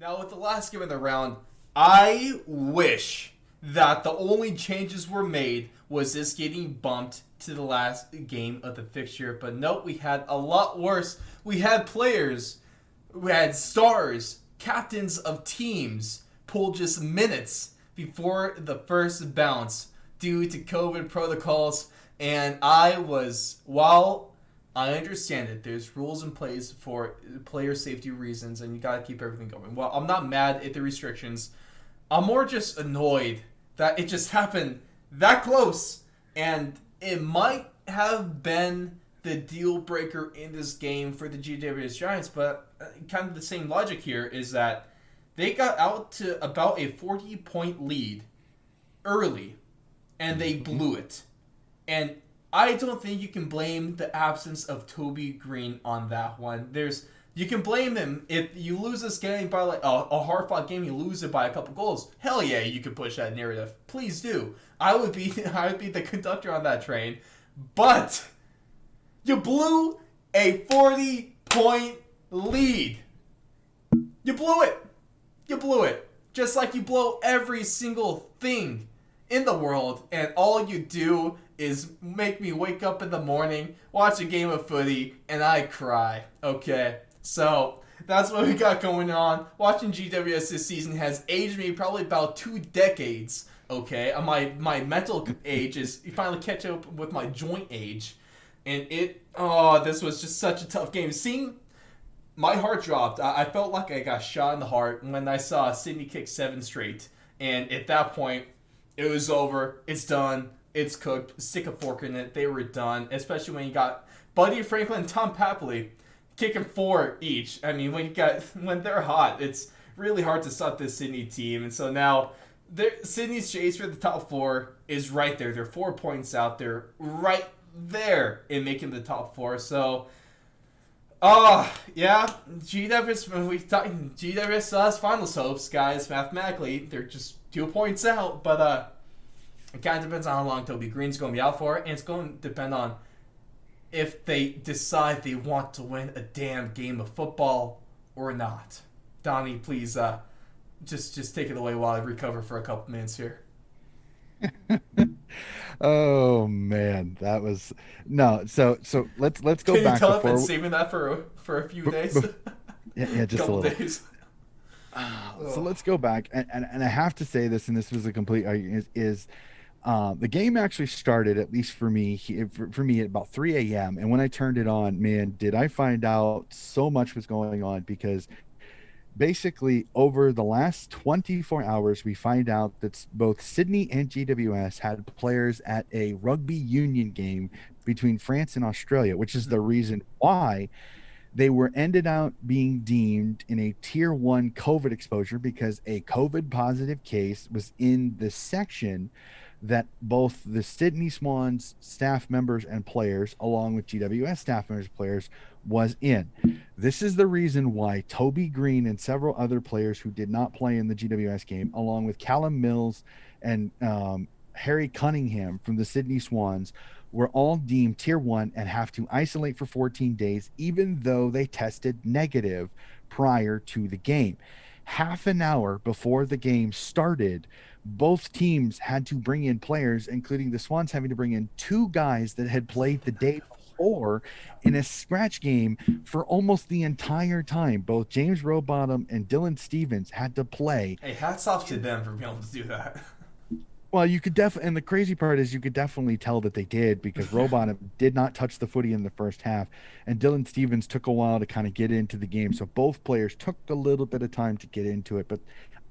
Now, with the last game of the round, I wish that the only changes were made was this getting bumped to the last game of the fixture. But nope, we had a lot worse. We had players, we had stars, captains of teams pull just minutes before the first bounce due to COVID protocols. And while I understand it. There's rules in place for player safety reasons, and you gotta keep everything going. Well, I'm not mad at the restrictions. I'm more just annoyed that it just happened that close, and it might have been the deal breaker in this game for the GWS Giants. But kind of the same logic here is that they got out to about a 40-point lead early, and they blew it. And I don't think you can blame the absence of Toby Green on that one. You can blame him if you lose this game by like a hard-fought game. You lose it by a couple goals. Hell yeah, you can push that narrative. Please do. I would be the conductor on that train. But you blew a 40-point lead. You blew it. You blew it. Just like you blow every single thing in the world, and all you do is make me wake up in the morning, watch a game of footy, and I cry. Okay, so that's what we got going on. Watching GWS this season has aged me probably about 2 decades. Okay, my mental age is finally catch up with my joint age, and this was just such a tough game. Seeing my heart dropped. I felt like I got shot in the heart when I saw Sydney kick 7 straight, and at that point, it was over. It's done. It's cooked. Stick a fork in it. They were done. Especially when you got Buddy Franklin and Tom Papley kicking 4 each. I mean, when they're hot, it's really hard to stop this Sydney team. And so now, Sydney's chase for the top 4 is right there. They're 4 points out. They're right there in making the top 4. So, yeah, GWS still has finals hopes, guys. Mathematically, they're just 2 points out, but it kind of depends on how long Toby Green's going to be out for, and it's going to depend on if they decide they want to win a damn game of football or not. Donnie, please, just take it away while I recover for a couple minutes here. Oh man, that was no. So let's go Can you back tell I've been before. saving that for a few b- days, b- yeah, just a couple little. days? So Ugh. let's go back, and I have to say this, and this was a complete is the game actually started, at least for me, for me at about 3 a.m. And when I turned it on, man, did I find out so much was going on, because basically over the last 24 hours we find out that both Sydney and GWS had players at a rugby union game between France and Australia, which is the reason why they were ended out being deemed in a tier 1 COVID exposure, because a COVID positive case was in the section that both the Sydney Swans staff members and players, along with GWS staff members and players, was in. This is the reason why Toby Green and several other players who did not play in the GWS game, along with Callum Mills and Harry Cunningham from the Sydney Swans, were all deemed tier 1 and have to isolate for 14 days, even though they tested negative prior to the game. Half an hour before the game started, both teams had to bring in players, including the Swans having to bring in 2 guys that had played the day before in a scratch game for almost the entire time. Both James Rowbottom and Dylan Stevens had to play. Hey, hats off to them for being able to do that. Well, you could definitely, and the crazy part is you could definitely tell that they did, because Rowbottom did not touch the footy in the first half, and Dylan Stevens took a while to kind of get into the game. So both players took a little bit of time to get into it, but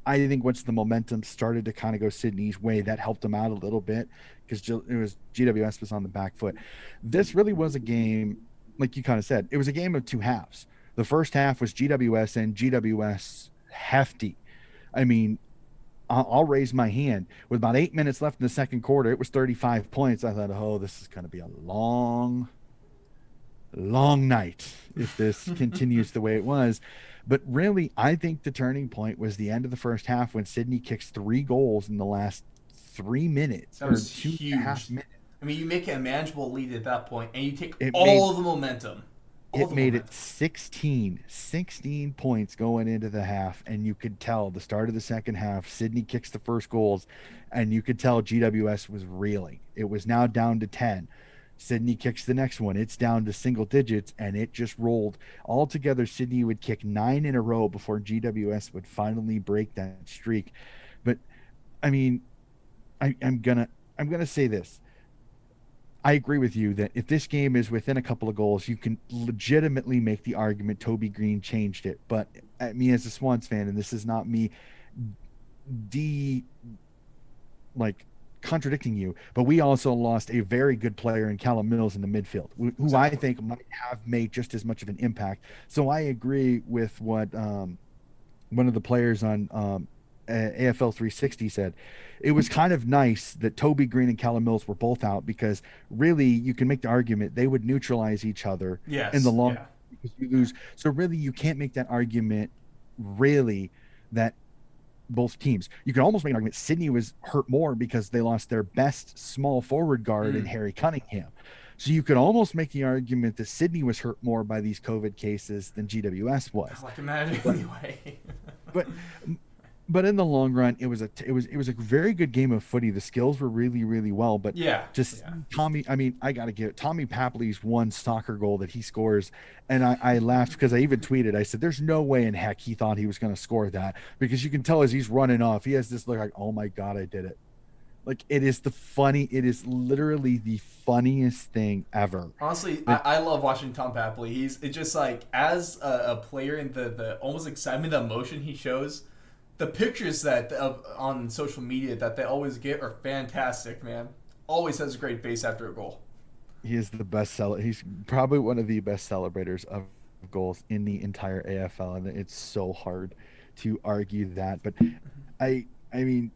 I think once the momentum started to kind of go Sydney's way, that helped them out a little bit, because it was GWS was on the back foot. This really was a game, like you kind of said, it was a game of 2 halves. The first half was GWS, and GWS hefty. I mean, I'll raise my hand. With about 8 minutes left in the second quarter, it was 35 points. I thought, oh, this is going to be a long, long night if this continues the way it was. But really, I think the turning point was the end of the first half, when Sydney kicks 3 goals in the last 3 minutes, That or was two and a half huge. minutes. I mean, you make it a manageable lead at that point, and you take It made all the momentum. All it the made it momentum. 16 points going into the half, and you could tell the start of the second half, Sydney kicks the first goals, and you could tell GWS was reeling. It was now down to 10. Sydney kicks the next one. It's down to single digits, and it just rolled. Altogether, Sydney would kick 9 in a row before GWS would finally break that streak. But I mean, I'm gonna say this. I agree with you that if this game is within a couple of goals, you can legitimately make the argument Toby Green changed it. But me as a Swans fan, and this is not me de like contradicting you, but we also lost a very good player in Callum Mills in the midfield, who I Exactly. think might have made just as much of an impact. So I agree with what one of the players on AFL 360 said. It was kind of nice that Toby Green and Callum Mills were both out because really you can make the argument they would neutralize each other in the Yes. long Yeah. because you lose. So really you can't make that argument really that both teams. You can almost make an argument Sydney was hurt more because they lost their best small forward guard in Mm. Harry Cunningham. So you could almost make the argument that Sydney was hurt more by these COVID cases than GWS I was. like imagine But anyway. but but in the long run, it was a very good game of footy. The skills were really well, but Yeah. just Yeah. Tommy. I mean, I gotta give Tommy Papley's one soccer goal that he scores, and I laughed because I even tweeted. I said, "There's no way in heck he thought he was going to score that," because you can tell as he's running off, he has this look like, "Oh my god, I did it!" Like it is the funny. It is literally the funniest thing ever. Honestly, But I love watching Tom Papley. He's it's just like as a player and the almost excitement, the emotion he shows, the pictures that on social media that they always get are fantastic. Man, always has a great face after a goal. he is the best seller. He's probably one of the best celebrators of goals in the entire AFL, and it's so hard to argue that. But I mean,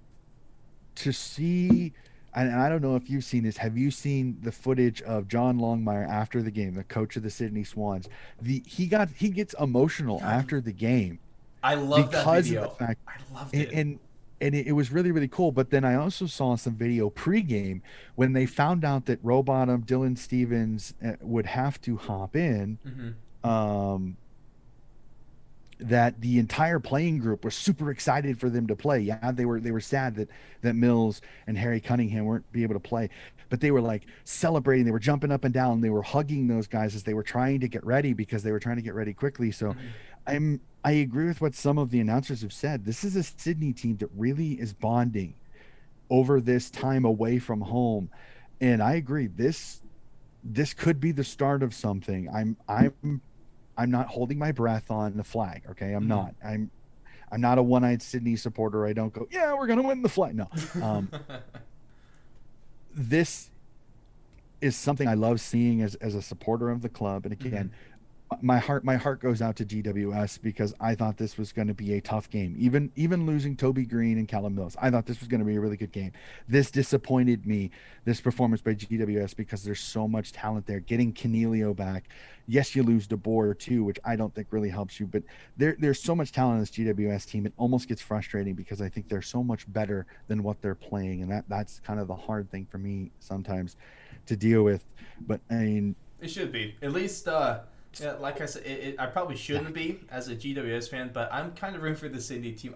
to see, and I don't know if you've seen this. Have you seen the footage of John Longmire after the game, the coach of the Sydney Swans? He gets emotional God, after the game I love that because of the video. fact I loved and it. it was really cool. But then I also saw some video pregame when they found out that Rowbottom Dylan Stevens would have to hop in. Mm-hmm. Um, that the entire playing group was super excited for them to play. Yeah, they were sad that Mills and Harry Cunningham weren't be able to play, but they were like celebrating. They were jumping up and down. They were hugging those guys as they were trying to get ready because they were trying to get ready quickly. So, Mm-hmm. I agree with what some of the announcers have said. This is a Sydney team that really is bonding over this time away from home, and I agree. This could be the start of something. I'm not holding my breath on the flag. Okay, I'm Mm-hmm. not. I'm not a one-eyed Sydney supporter. I don't go, yeah, we're gonna win the flag. No, um, this is something I love seeing as a supporter of the club. And Mm-hmm. again, my heart goes out to GWS because I thought this was going to be a tough game. Even losing Toby Green and Callum Mills, I thought this was going to be a really good game. This disappointed me, this performance by GWS, because there's so much talent there. Getting Canelio back, yes, you lose DeBoer too, which I don't think really helps you, but there's so much talent in this GWS team. It almost gets frustrating because I think they're so much better than what they're playing, and that's kind of the hard thing for me sometimes to deal with. But I mean, It should be. At least, yeah, like I said, I probably yeah, shouldn't be as a GWS fan, but I'm kind of rooting for the Sydney team.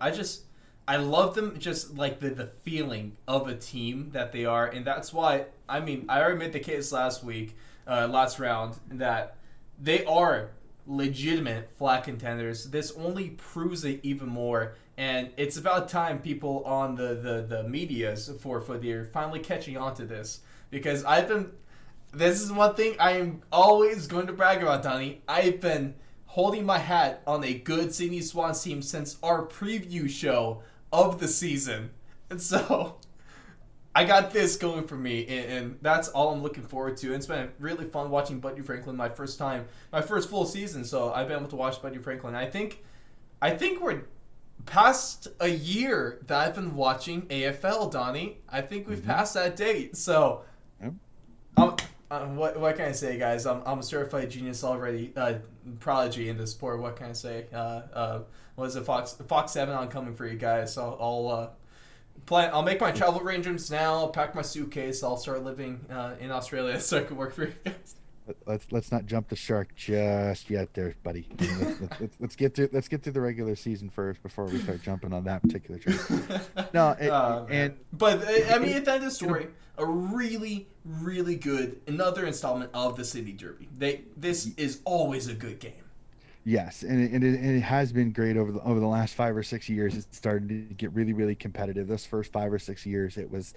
I love them just like the feeling of a team that they are, and that's why, I mean, I already made the case last week, last round, that they are legitimate flag contenders. This only proves it even more, and it's about time people on the medias for they're finally catching on to this because I've been this is one thing I am always going to brag about, Donnie. I've been holding my hat on a good Sydney Swans team since our preview show of the season. And so I got this going for me, and that's all I'm looking forward to. And it's been really fun watching Buddy Franklin my first time, my first full season. So I've been able to watch Buddy Franklin. I think we're past a year that I've been watching AFL, Donnie. I think we've mhm, passed that date. So yeah. um, what can I say, guys? I'm a certified genius already, prodigy in this sport. What can I say? What is it? Fox 7 on coming for you guys. So I'll plan. I'll make my travel arrangements now. Pack my suitcase. I'll start living in Australia so I can work for you guys. let's not jump the shark just yet, there, buddy. Let's get through the regular season first before we start jumping on that particular trade. No, Oh man! and But I mean, it, at the end of the it, story, a really, really good another installment of the City Derby. This is always a good game. yes, and it has been great over the last 5 or 6 years. It started to get really really competitive. This first 5 or 6 years, it was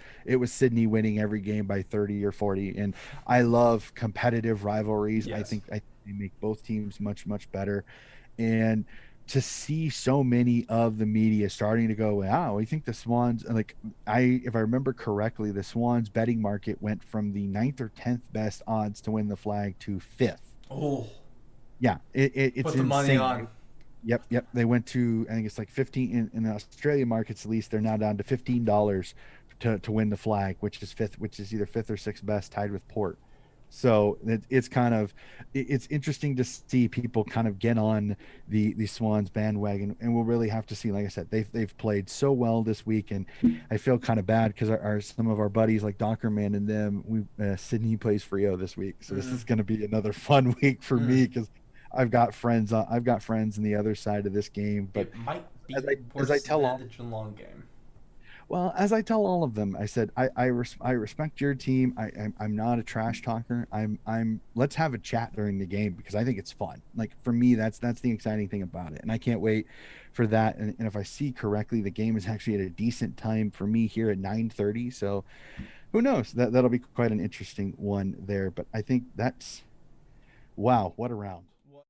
Sydney winning every game by 30 or 40. And I love competitive rivalries. Yes. I think they make both teams much much better. And to see so many of the media starting to go, wow, I think the Swans, like, if I remember correctly, the Swans betting market went from the ninth or 10th best odds to win the flag to fifth. Oh, Yeah, it's put the money on. insane. Yep, yep. They went to, I think it's like 15 in the Australian markets at least. They're now down to $15 to win the flag, which is fifth, which is either fifth or sixth best, tied with Port. So it's kind of it's interesting to see people kind of get on the Swans bandwagon, and we'll really have to see. Like I said, they've played so well this week, and I feel kind of bad because our some of our buddies like Dockerman and them, Sydney plays Frio this week, so this Mm, is going to be another fun week for mm. me because I've got friends on the other side of this game. But It might as be I worse tell than all the Geelong game. well, as I tell all of them, I said I respect your team. I'm not a trash talker. Let's have a chat during the game because I think it's fun. Like for me, that's the exciting thing about it, and I can't wait for that. And if I see correctly, the game is actually at a decent time for me here at 9:30. So who knows? That'll be quite an interesting one there. But I think that's wow, what a round.